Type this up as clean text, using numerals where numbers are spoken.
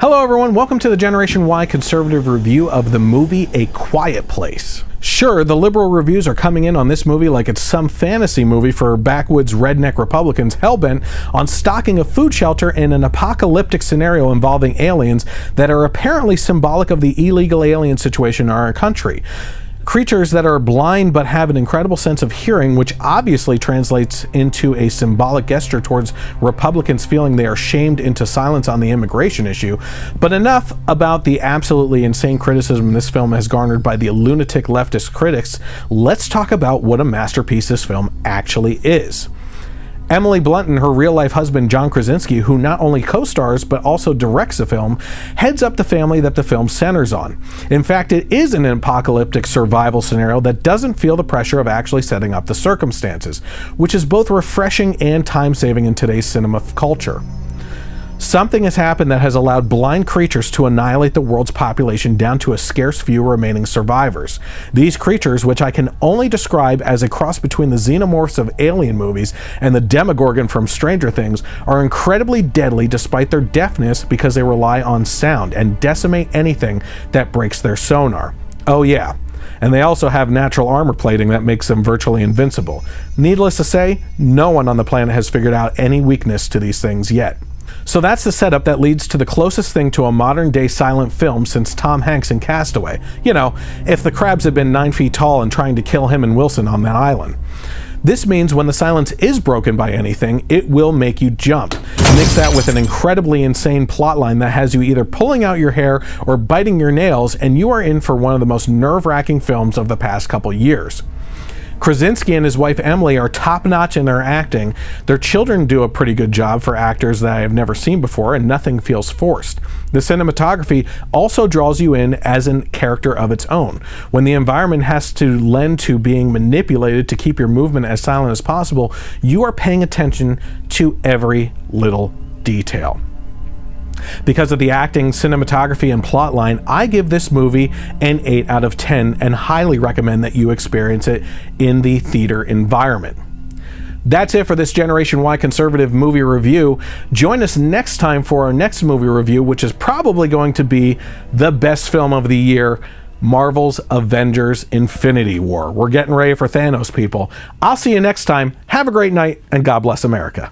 Hello everyone, welcome to the Generation Y conservative review of the movie A Quiet Place. Sure, the liberal reviews are coming in on this movie like it's some fantasy movie for backwoods redneck Republicans hellbent on stocking a food shelter in an apocalyptic scenario involving aliens that are apparently symbolic of the illegal alien situation in our country. Creatures that are blind but have an incredible sense of hearing, which obviously translates into a symbolic gesture towards Republicans feeling they are shamed into silence on the immigration issue. But enough about the absolutely insane criticism this film has garnered by the lunatic leftist critics. Let's talk about what a masterpiece this film actually is. Emily Blunt and her real-life husband John Krasinski, who not only co-stars but also directs the film, heads up the family that the film centers on. In fact, it is an apocalyptic survival scenario that doesn't feel the pressure of actually setting up the circumstances, which is both refreshing and time-saving in today's cinema culture. Something has happened that has allowed blind creatures to annihilate the world's population down to a scarce few remaining survivors. These creatures, which I can only describe as a cross between the xenomorphs of Alien movies and the Demogorgon from Stranger Things, are incredibly deadly despite their deafness because they rely on sound and decimate anything that breaks their sonar. Oh yeah. And they also have natural armor plating that makes them virtually invincible. Needless to say, no one on the planet has figured out any weakness to these things yet. So that's the setup that leads to the closest thing to a modern-day silent film since Tom Hanks in Castaway. You know, if the crabs had been 9 feet tall and trying to kill him and Wilson on that island. This means when the silence is broken by anything, it will make you jump. Mix that with an incredibly insane plotline that has you either pulling out your hair or biting your nails, and you are in for one of the most nerve-wracking films of the past couple years. Krasinski and his wife Emily are top-notch in their acting. Their children do a pretty good job for actors that I have never seen before, and nothing feels forced. The cinematography also draws you in as a character of its own. When the environment has to lend to being manipulated to keep your movement as silent as possible, you are paying attention to every little detail. Because of the acting, cinematography, and plotline, I give this movie an 8 out of 10 and highly recommend that you experience it in the theater environment. That's it for this Generation Y conservative movie review. Join us next time for our next movie review, which is probably going to be the best film of the year, Marvel's Avengers Infinity War. We're getting ready for Thanos, people. I'll see you next time. Have a great night, and God bless America.